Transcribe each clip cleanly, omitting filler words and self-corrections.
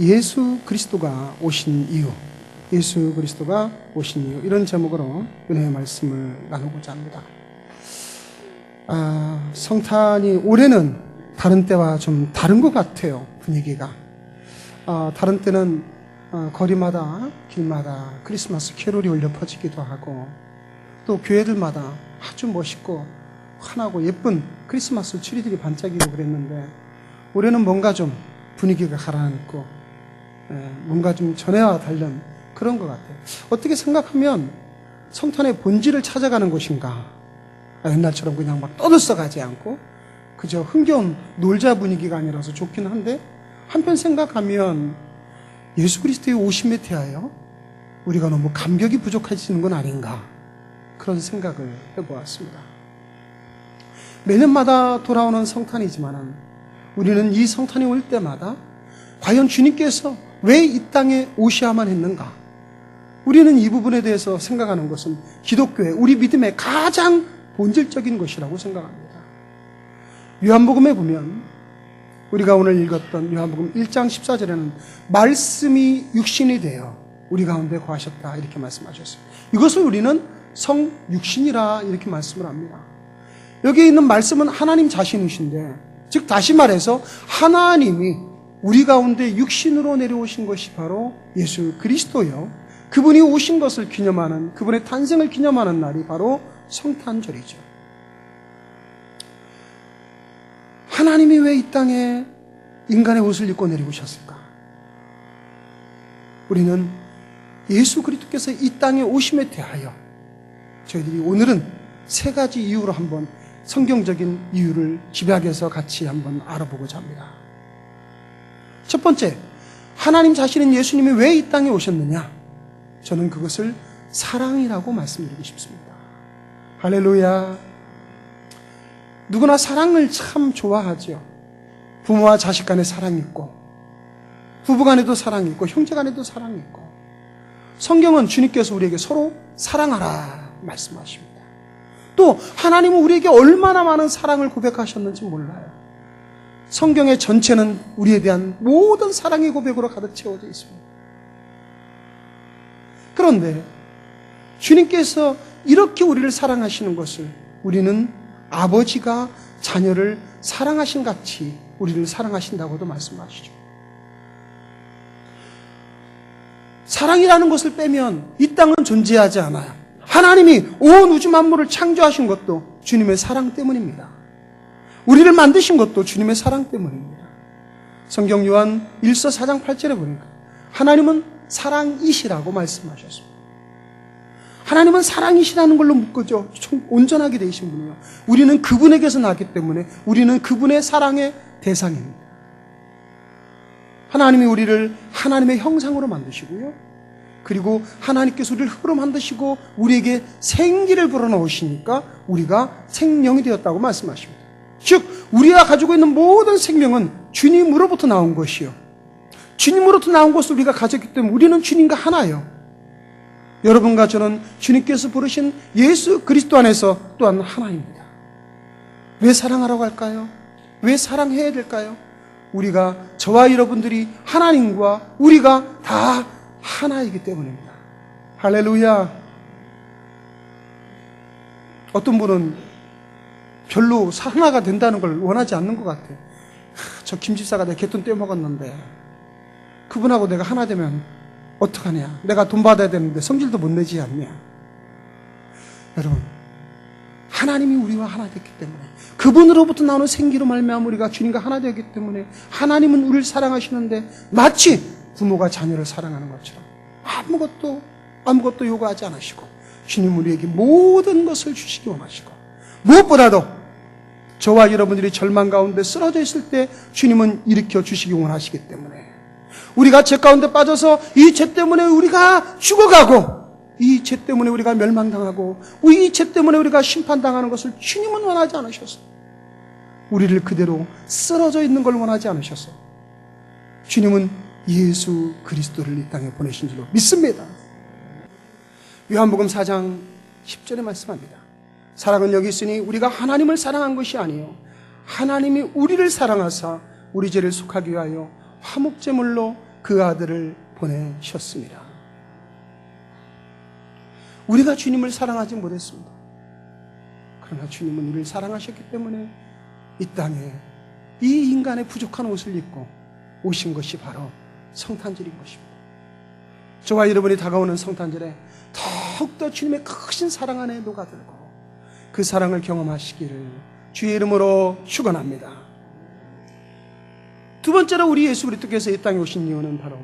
예수 그리스도가 오신 이유, 예수 그리스도가 오신 이유, 이런 제목으로 은혜의 말씀을 나누고자 합니다. 성탄이 올해는 다른 때와 좀 다른 것 같아요. 분위기가. 다른 때는 거리마다 길마다 크리스마스 캐롤이 울려 퍼지기도 하고, 또 교회들마다 아주 멋있고 환하고 예쁜 크리스마스 트리들이 반짝이고 그랬는데, 올해는 뭔가 좀 분위기가 가라앉고 뭔가 좀 전에와 다른 그런 것 같아요. 어떻게 생각하면 성탄의 본질을 찾아가는 것인가? 옛날처럼 그냥 막 떠들썩하지 않고 그저 흥겨운 놀자 분위기가 아니라서 좋긴 한데, 한편 생각하면 예수 그리스도의 오심에 대하여 우리가 너무 감격이 부족해지는 건 아닌가, 그런 생각을 해보았습니다. 매년마다 돌아오는 성탄이지만 우리는 이 성탄이 올 때마다 과연 주님께서 왜 이 땅에 오셔야만 했는가? 우리는 이 부분에 대해서 생각하는 것은 기독교의, 우리 믿음의 가장 본질적인 것이라고 생각합니다. 요한복음에 보면, 우리가 오늘 읽었던 요한복음 1장 14절에는 말씀이 육신이 되어 우리 가운데 거하셨다, 이렇게 말씀하셨어요. 이것을 우리는 성육신이라 이렇게 말씀을 합니다. 여기에 있는 말씀은 하나님 자신이신데, 즉 다시 말해서 하나님이 우리 가운데 육신으로 내려오신 것이 바로 예수 그리스도요, 그분이 오신 것을 기념하는, 그분의 탄생을 기념하는 날이 바로 성탄절이죠. 하나님이 왜 이 땅에 인간의 옷을 입고 내려오셨을까? 우리는 예수 그리스도께서 이 땅에 오심에 대하여 저희들이 오늘은 세 가지 이유로 한번 성경적인 이유를 집약해서 같이 한번 알아보고자 합니다. 첫 번째, 하나님 자신은 예수님이 왜 이 땅에 오셨느냐? 저는 그것을 사랑이라고 말씀드리고 싶습니다. 할렐루야. 누구나 사랑을 참 좋아하죠. 부모와 자식 간에 사랑이 있고, 부부 간에도 사랑이 있고, 형제 간에도 사랑이 있고, 성경은 주님께서 우리에게 서로 사랑하라 말씀하십니다. 또 하나님은 우리에게 얼마나 많은 사랑을 고백하셨는지 몰라요. 성경의 전체는 우리에 대한 모든 사랑의 고백으로 가득 채워져 있습니다. 그런데 주님께서 이렇게 우리를 사랑하시는 것을 우리는 아버지가 자녀를 사랑하신 같이 우리를 사랑하신다고도 말씀하시죠. 사랑이라는 것을 빼면 이 땅은 존재하지 않아요. 하나님이 온 우주 만물을 창조하신 것도 주님의 사랑 때문입니다. 우리를 만드신 것도 주님의 사랑 때문입니다. 성경 요한 1서 4장 8절에 보니까 하나님은 사랑이시라고 말씀하셨습니다. 하나님은 사랑이시라는 걸로 묶어져 온전하게 되신 분이요, 우리는 그분에게서 나기 때문에 우리는 그분의 사랑의 대상입니다. 하나님이 우리를 하나님의 형상으로 만드시고요, 그리고 하나님께서 우리를 흙으로 만드시고 우리에게 생기를 불어넣으시니까 우리가 생명이 되었다고 말씀하십니다. 즉 우리가 가지고 있는 모든 생명은 주님으로부터 나온 것이요, 주님으로부터 나온 것을 우리가 가졌기 때문에 우리는 주님과 하나예요. 여러분과 저는 주님께서 부르신 예수 그리스도 안에서 또한 하나입니다. 왜 사랑하라고 할까요? 왜 사랑해야 될까요? 우리가, 저와 여러분들이 하나님과 우리가 다 하나이기 때문입니다. 할렐루야. 어떤 분은 별로 하나가 된다는 걸 원하지 않는 것 같아요. 저 김집사가 내 갯돈 떼먹었는데 그분하고 내가 하나 되면 어떡하냐, 내가 돈 받아야 되는데 성질도 못 내지 않냐. 여러분, 하나님이 우리와 하나 됐기 때문에, 그분으로부터 나오는 생기로 말미암아 우리가 주님과 하나 되었기 때문에 하나님은 우리를 사랑하시는데 마치 부모가 자녀를 사랑하는 것처럼 아무것도 요구하지 않으시고 주님 우리에게 모든 것을 주시기 원하시고, 무엇보다도 저와 여러분들이 절망 가운데 쓰러져 있을 때 주님은 일으켜 주시기 원하시기 때문에, 우리가 죄 가운데 빠져서 이 죄 때문에 우리가 죽어가고, 이 죄 때문에 우리가 멸망당하고, 이 죄 때문에 우리가 심판당하는 것을 주님은 원하지 않으셨어요. 우리를 그대로 쓰러져 있는 걸 원하지 않으셨어요. 주님은 예수 그리스도를 이 땅에 보내신 줄로 믿습니다. 요한복음 4장 10절에 말씀합니다. 사랑은 여기 있으니 우리가 하나님을 사랑한 것이 아니요 하나님이 우리를 사랑하사 우리 죄를 속하기 위하여 화목제물로 그 아들을 보내셨습니다. 우리가 주님을 사랑하지 못했습니다. 그러나 주님은 우리를 사랑하셨기 때문에 이 땅에 이 인간의 부족한 옷을 입고 오신 것이 바로 성탄절인 것입니다. 저와 여러분이 다가오는 성탄절에 더욱더 주님의 크신 사랑 안에 녹아들고 그 사랑을 경험하시기를 주의 이름으로 축원합니다. 두 번째로 우리 예수 그리스도께서 이 땅에 오신 이유는 바로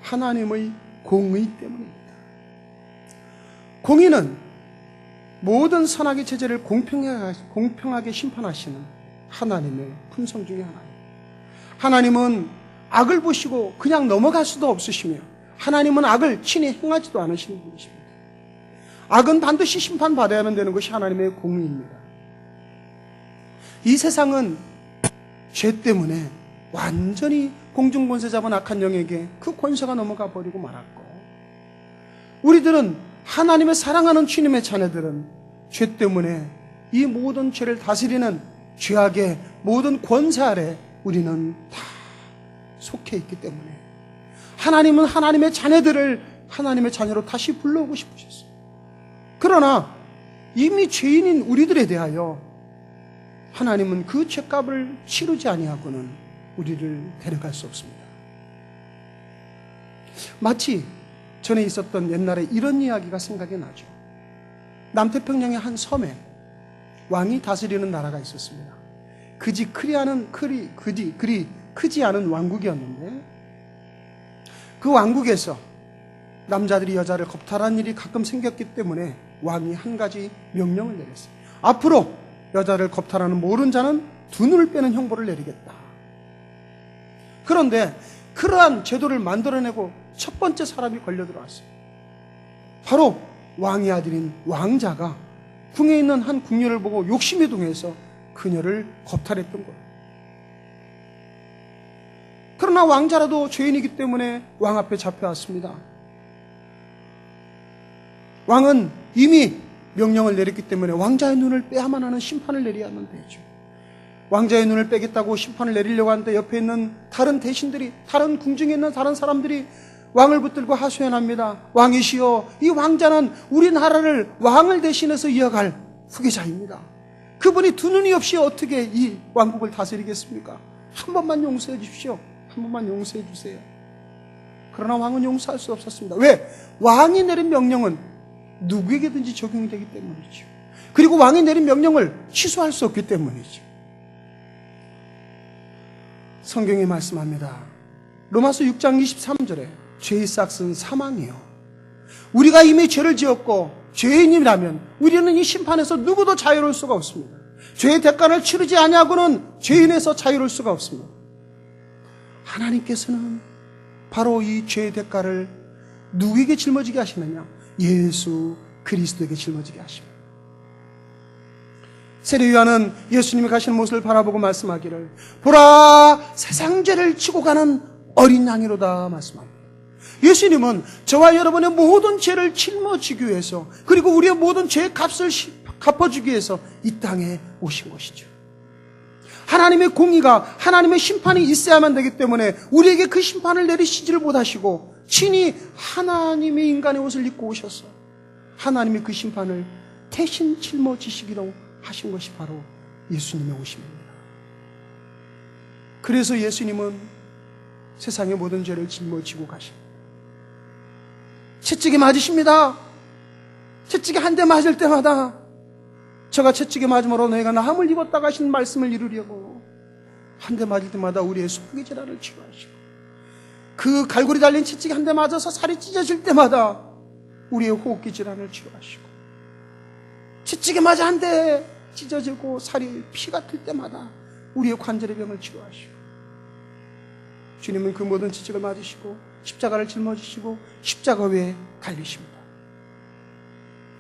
하나님의 공의 때문입니다. 공의는 모든 선악의 제재를 공평하게 심판하시는 하나님의 품성 중에 하나입니다. 하나님은 악을 보시고 그냥 넘어갈 수도 없으시며 하나님은 악을 친히 행하지도 않으시는 분이십니다. 악은 반드시 심판받아야 되는 것이 하나님의 공의입니다. 이 세상은 죄 때문에 완전히 공중권세 잡은 악한 영에게 그 권세가 넘어가 버리고 말았고, 우리들은 하나님의 사랑하는 주님의 자녀들은 죄 때문에 이 모든 죄를 다스리는 죄악의 모든 권세 아래 우리는 다 속해 있기 때문에 하나님은 하나님의 자녀들을 하나님의 자녀로 다시 불러오고 싶으셨어요. 그러나 이미 죄인인 우리들에 대하여 하나님은 그 죄값을 치르지 아니하고는 우리를 데려갈 수 없습니다. 마치 전에 있었던 옛날에 이런 이야기가 생각이 나죠. 남태평양의 한 섬에 왕이 다스리는 나라가 있었습니다. 그리 크지 않은 왕국이었는데, 그 왕국에서 남자들이 여자를 겁탈한 일이 가끔 생겼기 때문에 왕이 한 가지 명령을 내렸어요. 앞으로 여자를 겁탈하는 모든 자는 두 눈을 빼는 형벌을 내리겠다. 그런데 그러한 제도를 만들어내고 첫 번째 사람이 걸려 들어왔어요. 바로 왕의 아들인 왕자가 궁에 있는 한 궁녀를 보고 욕심에 동해서 그녀를 겁탈했던 거예요. 그러나 왕자라도 죄인이기 때문에 왕 앞에 잡혀왔습니다. 왕은 이미 명령을 내렸기 때문에 왕자의 눈을 빼야만 하는 심판을 내려야만 되죠. 왕자의 눈을 빼겠다고 심판을 내리려고 하는데 옆에 있는 다른 대신들이, 다른 궁중에 있는 다른 사람들이 왕을 붙들고 하소연합니다. 왕이시여, 이 왕자는 우리나라를 왕을 대신해서 이어갈 후계자입니다. 그분이 두 눈이 없이 어떻게 이 왕국을 다스리겠습니까? 한 번만 용서해 주십시오. 한 번만 용서해 주세요. 그러나 왕은 용서할 수 없었습니다. 왜? 왕이 내린 명령은 누구에게든지 적용이 되기 때문이죠. 그리고 왕이 내린 명령을 취소할 수 없기 때문이죠. 성경이 말씀합니다. 로마서 6장 23절에 죄의 싹은 사망이요, 우리가 이미 죄를 지었고 죄인이라면 우리는 이 심판에서 누구도 자유로울 수가 없습니다. 죄의 대가를 치르지 아니하고는 죄인에서 자유로울 수가 없습니다. 하나님께서는 바로 이 죄의 대가를 누구에게 짊어지게 하시느냐? 예수 그리스도에게 짊어지게 하십니다. 세례요한은 예수님이 가시는 모습을 바라보고 말씀하기를, 보라, 세상 죄를 지고 가는 어린 양이로다 말씀합니다. 예수님은 저와 여러분의 모든 죄를 짊어지기 위해서, 그리고 우리의 모든 죄의 값을 갚아주기 위해서 이 땅에 오신 것이죠. 하나님의 공의가, 하나님의 심판이 있어야만 되기 때문에 우리에게 그 심판을 내리시지를 못하시고 친히 하나님의 인간의 옷을 입고 오셔서 하나님이 그 심판을 대신 짊어지시기로 하신 것이 바로 예수님의 오심입니다. 그래서 예수님은 세상의 모든 죄를 짊어지고 가십니다. 채찍에 맞으십니다. 채찍에 한 대 맞을 때마다 저가 채찍에 맞음으로 너희가 나함을 입었다가 하신 말씀을 이루려고 한 대 맞을 때마다 우리의 속의 질환을 치유하시고, 그 갈고리 달린 채찍에 한 대 맞아서 살이 찢어질 때마다 우리의 호흡기 질환을 치유하시고, 채찍에 맞아 한 대 찢어지고 살이 피가 튈 때마다 우리의 관절의 병을 치유하시고, 주님은 그 모든 채찍을 맞으시고 십자가를 짊어지시고 십자가 위에 달리십니다.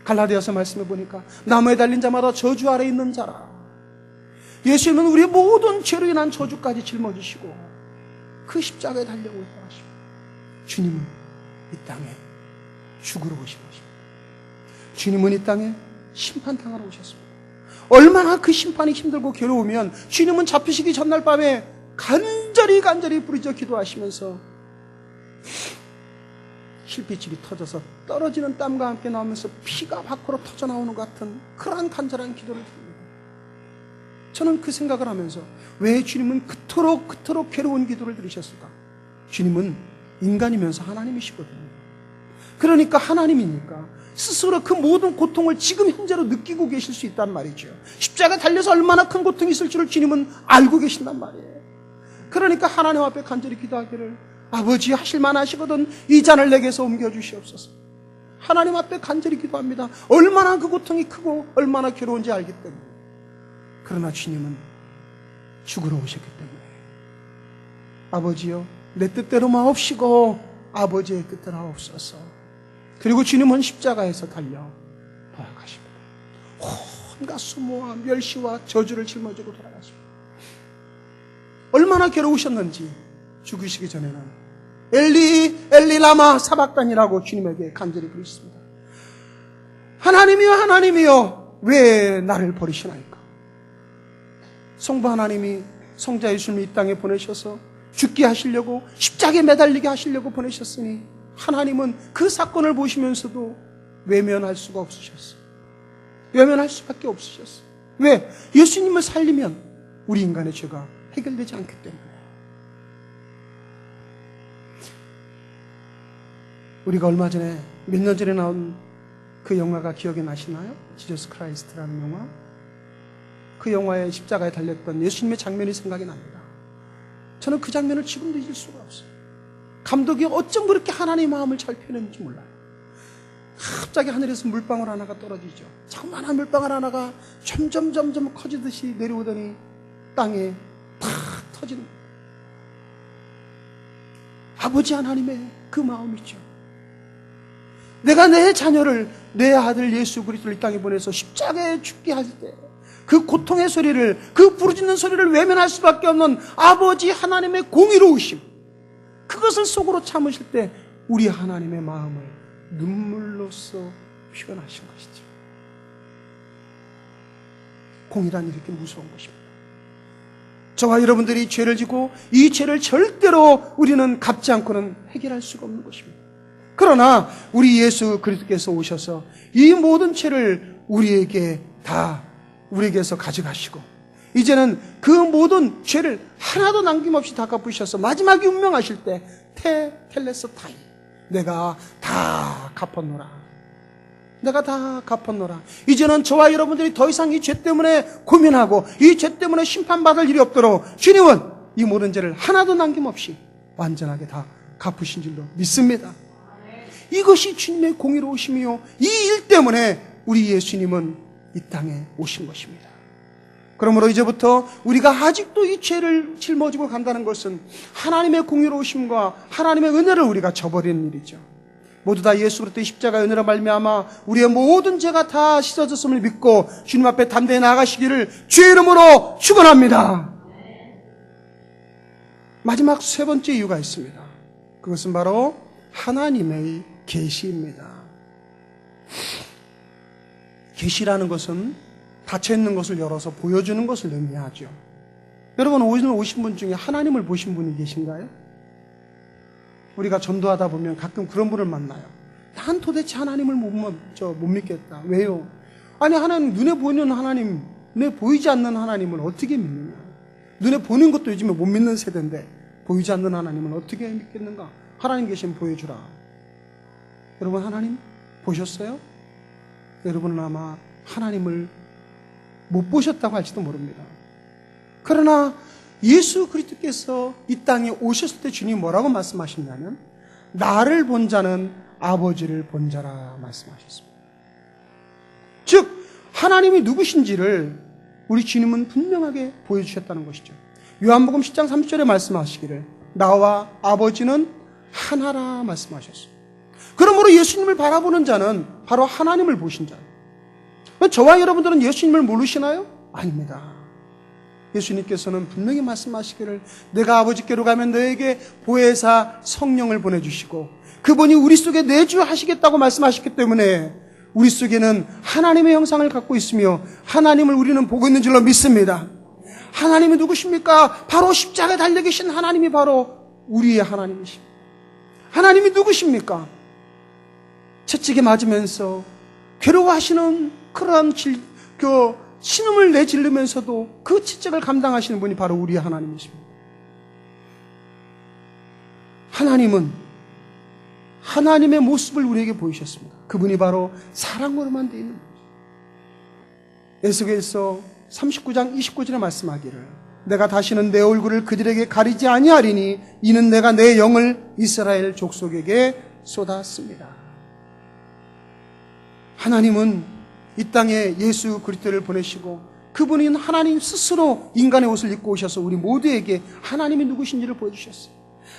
갈라디아서 말씀해 보니까 나무에 달린 자마다 저주 아래 있는 자라. 예수님은 우리의 모든 죄로 인한 저주까지 짊어지시고 그 십자가에 달려오고 있다 하십니다. 주님은 이 땅에 죽으러 오신 것입니다. 주님은 이 땅에 심판당하러 오셨습니다. 얼마나 그 심판이 힘들고 괴로우면 주님은 잡히시기 전날 밤에 간절히 부르짖어 기도하시면서 실핏줄이 터져서 떨어지는 땀과 함께 나오면서 피가 밖으로 터져 나오는 것 같은 그러한 간절한 기도를 드립니다. 저는 그 생각을 하면서 왜 주님은 그토록 괴로운 기도를 들으셨을까? 주님은 인간이면서 하나님이시거든요. 그러니까 하나님이니까 스스로 그 모든 고통을 지금 현재로 느끼고 계실 수 있단 말이죠. 십자가에 달려서 얼마나 큰 고통이 있을 줄을 주님은 알고 계신단 말이에요. 그러니까 하나님 앞에 간절히 기도하기를, 아버지 하실 만하시거든 이 잔을 내게서 옮겨주시옵소서. 하나님 앞에 간절히 기도합니다. 얼마나 그 고통이 크고 얼마나 괴로운지 알기 때문에. 그러나 주님은 죽으러 오셨기 때문에, 아버지여 내 뜻대로 마옵시고 아버지의 뜻대로 하옵소서. 그리고 주님은 십자가에서 달려 돌아가십니다. 온갖 수모와 멸시와 저주를 짊어지고 돌아가십니다. 얼마나 괴로우셨는지 죽으시기 전에는 엘리 엘리 라마 사박단이라고 주님에게 간절히 부르셨습니다. 하나님이여 하나님이여 왜 나를 버리시나이까? 성부 하나님이 성자 예수님을 이 땅에 보내셔서 죽게 하시려고, 십자가에 매달리게 하시려고 보내셨으니 하나님은 그 사건을 보시면서도 외면할 수가 없으셨어요. 외면할 수밖에 없으셨어요. 왜? 예수님을 살리면 우리 인간의 죄가 해결되지 않기 때문에. 우리가 얼마 전에, 몇 년 전에 나온 그 영화가 기억이 나시나요? 지저스 크라이스트라는 영화. 그 영화에 십자가에 달렸던 예수님의 장면이 생각이 납니다. 저는 그 장면을 지금도 잊을 수가 없어요. 감독이 어쩜 그렇게 하나님의 마음을 잘 표현했는지 몰라요. 갑자기 하늘에서 물방울 하나가 떨어지죠. 장만한 물방울 하나가 점점 커지듯이 내려오더니 땅에 탁 터지는 거예요. 아버지 하나님의 그 마음이죠. 내가 내 자녀를, 내 아들 예수 그리스도를 이 땅에 보내서 십자가에 죽게 할 때 그 고통의 소리를, 그 부르짖는 소리를 외면할 수밖에 없는 아버지 하나님의 공의로우심, 그것을 속으로 참으실 때 우리 하나님의 마음을 눈물로써 표현하신 것이죠. 공의란 이렇게 무서운 것입니다. 저와 여러분들이 죄를 지고 이 죄를 절대로 우리는 갚지 않고는 해결할 수가 없는 것입니다. 그러나 우리 예수 그리스도께서 오셔서 이 모든 죄를 우리에게서 가져가시고, 이제는 그 모든 죄를 하나도 남김없이 다 갚으셔서 마지막에 운명하실 때 텔레스타이, 내가 다 갚았노라. 내가 다 갚았노라. 이제는 저와 여러분들이 더 이상 이 죄 때문에 고민하고 이 죄 때문에 심판받을 일이 없도록 주님은 이 모든 죄를 하나도 남김없이 완전하게 다 갚으신 줄로 믿습니다. 이것이 주님의 공의로우심이요, 이 일 때문에 우리 예수님은 이 땅에 오신 것입니다. 그러므로 이제부터 우리가 아직도 이 죄를 짊어지고 간다는 것은 하나님의 공의로우심과 하나님의 은혜를 우리가 저버리는 일이죠. 모두 다 예수 그리스도의 십자가 은혜로 말미암아 우리의 모든 죄가 다 씻어졌음을 믿고 주님 앞에 담대히 나아가시기를 주의 이름으로 축원합니다. 마지막 세 번째 이유가 있습니다. 그것은 바로 하나님의 계시입니다. 계시라는 것은 닫혀있는 것을 열어서 보여주는 것을 의미하죠. 여러분, 오늘 오신 분 중에 하나님을 보신 분이 계신가요? 우리가 전도하다 보면 가끔 그런 분을 만나요. 난 도대체 하나님을 못 믿겠다. 왜요? 아니, 하나님, 눈에 보이는 하나님, 눈에 보이지 않는 하나님을 어떻게 믿느냐? 눈에 보이는 것도 요즘에 못 믿는 세대인데 보이지 않는 하나님은 어떻게 믿겠는가? 하나님 계시면 보여주라. 여러분, 하나님 보셨어요? 여러분은 아마 하나님을 못 보셨다고 할지도 모릅니다. 그러나 예수 그리스도께서 이 땅에 오셨을 때 주님이 뭐라고 말씀하셨냐면, 나를 본 자는 아버지를 본 자라 말씀하셨습니다. 즉 하나님이 누구신지를 우리 주님은 분명하게 보여주셨다는 것이죠. 요한복음 10장 30절에 말씀하시기를 나와 아버지는 하나라 말씀하셨습니다. 그러므로 예수님을 바라보는 자는 바로 하나님을 보신 자예요. 저와 여러분들은 예수님을 모르시나요? 아닙니다. 예수님께서는 분명히 말씀하시기를 내가 아버지께로 가면 너에게 보혜사 성령을 보내주시고 그분이 우리 속에 내주하시겠다고 말씀하셨기 때문에 우리 속에는 하나님의 형상을 갖고 있으며 하나님을 우리는 보고 있는 줄로 믿습니다. 하나님이 누구십니까? 바로 십자가에 달려 계신 하나님이 바로 우리의 하나님이십니다. 하나님이 누구십니까? 채찍에 맞으면서 괴로워하시는 그러한 신음을 내지르면서도 그 채찍을 감당하시는 분이 바로 우리 하나님이십니다. 하나님은 하나님의 모습을 우리에게 보이셨습니다. 그분이 바로 사랑으로만 되어 있는 분이죠. 에스겔서 39장 29절에 말씀하기를 내가 다시는 내 얼굴을 그들에게 가리지 아니하리니 이는 내가 내 영을 이스라엘 족속에게 쏟았습니다. 하나님은 이 땅에 예수 그리스도를 보내시고 그분인 하나님 스스로 인간의 옷을 입고 오셔서 우리 모두에게 하나님이 누구신지를 보여주셨어요.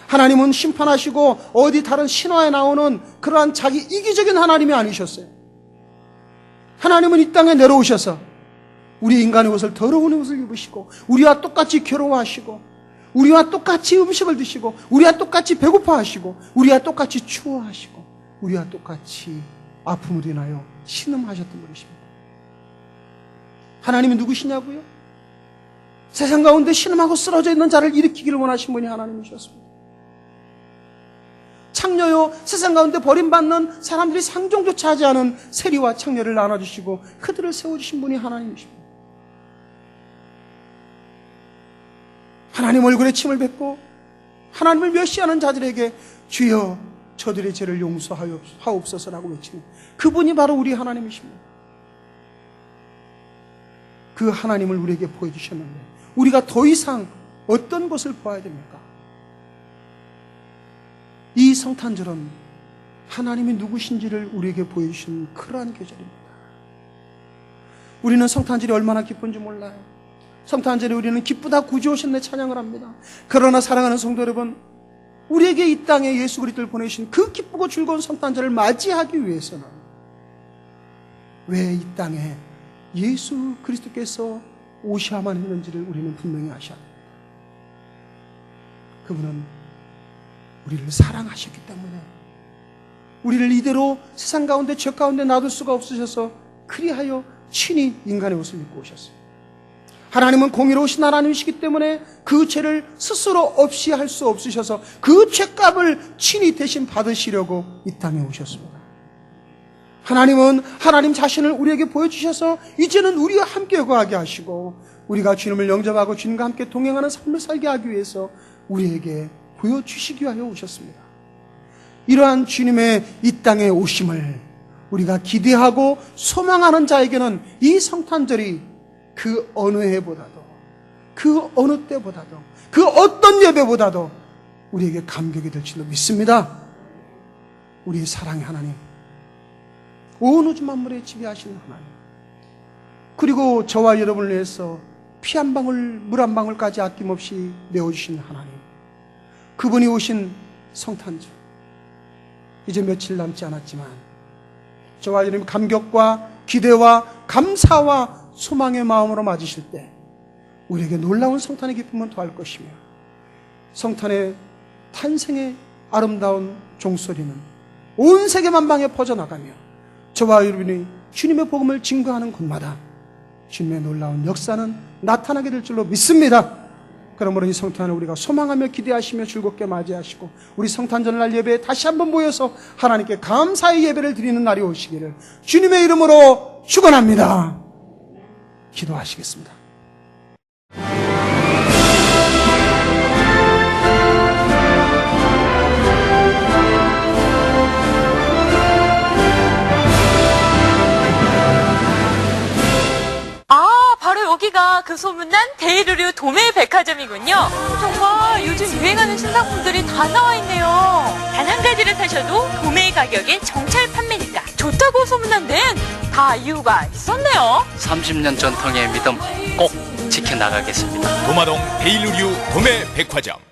하나님은 심판하시고 어디 다른 신화에 나오는 그러한 자기 이기적인 하나님이 아니셨어요. 하나님은 이 땅에 내려오셔서 우리 인간의 옷을 더러운 옷을 입으시고 우리와 똑같이 괴로워하시고 우리와 똑같이 음식을 드시고 우리와 똑같이 배고파하시고 우리와 똑같이 추워하시고 우리와 똑같이 아픔을 인하여 신음하셨던 분이십니다. 하나님이 누구시냐고요? 세상 가운데 신음하고 쓰러져 있는 자를 일으키기를 원하신 분이 하나님이셨습니다. 창녀요, 세상 가운데 버림받는 사람들이 상종조차 하지 않은 세리와 창녀를 나눠주시고 그들을 세워주신 분이 하나님이십니다. 하나님 얼굴에 침을 뱉고 하나님을 멸시하는 자들에게 주여 저들의 죄를 용서하옵소서라고 외치는 그분이 바로 우리 하나님이십니다. 그 하나님을 우리에게 보여주셨는데 우리가 더 이상 어떤 것을 보아야 됩니까? 이 성탄절은 하나님이 누구신지를 우리에게 보여주신 그러한 계절입니다. 우리는 성탄절이 얼마나 기쁜지 몰라요. 성탄절에 우리는 기쁘다 구주 오셨네 찬양을 합니다. 그러나 사랑하는 성도 여러분, 우리에게 이 땅에 예수 그리스도를 보내신 그 기쁘고 즐거운 성탄절을 맞이하기 위해서는 왜 이 땅에 예수 그리스도께서 오셔야만 했는지를 우리는 분명히 아셔야 됩니다. 그분은 우리를 사랑하셨기 때문에 우리를 이대로 세상 가운데 죄 가운데 놔둘 수가 없으셔서 그리하여 친히 인간의 옷을 입고 오셨어요. 하나님은 공의로우신 하나님이시기 때문에 그 죄를 스스로 없이 할 수 없으셔서 그 죄값을 친히 대신 받으시려고 이 땅에 오셨습니다. 하나님은 하나님 자신을 우리에게 보여주셔서 이제는 우리와 함께 거하게 하시고 우리가 주님을 영접하고 주님과 함께 동행하는 삶을 살게 하기 위해서 우리에게 보여주시기 위하여 오셨습니다. 이러한 주님의 이 땅에 오심을 우리가 기대하고 소망하는 자에게는 이 성탄절이 그 어느 해보다도 그 어느 때보다도 그 어떤 예배보다도 우리에게 감격이 될 줄로 믿습니다. 우리의 사랑의 하나님, 온 우주 만물에 지배하시는 하나님, 그리고 저와 여러분을 위해서 피 한 방울 물 한 방울까지 아낌없이 내어주신 하나님, 그분이 오신 성탄절 이제 며칠 남지 않았지만 저와 여러분 감격과 기대와 감사와 소망의 마음으로 맞으실 때 우리에게 놀라운 성탄의 기쁨은 더할 것이며 성탄의 탄생의 아름다운 종소리는 온 세계 만방에 퍼져나가며 저와 여러분이 주님의 복음을 증거하는 곳마다 주님의 놀라운 역사는 나타나게 될 줄로 믿습니다. 그러므로 이 성탄을 우리가 소망하며 기대하시며 즐겁게 맞이하시고 우리 성탄절날 예배에 다시 한번 모여서 하나님께 감사의 예배를 드리는 날이 오시기를 주님의 이름으로 축원합니다. 기도하시겠습니다. 여기가 그 소문난 데일의류 도매백화점이군요. 정말 요즘 유행하는 신상품들이 다 나와 있네요. 단 한 가지를 사셔도 도매 가격에 정찰 판매니까 좋다고 소문난 데는 다 이유가 있었네요. 30년 전통의 믿음 꼭 지켜나가겠습니다. 도마동 데일의류 도매백화점.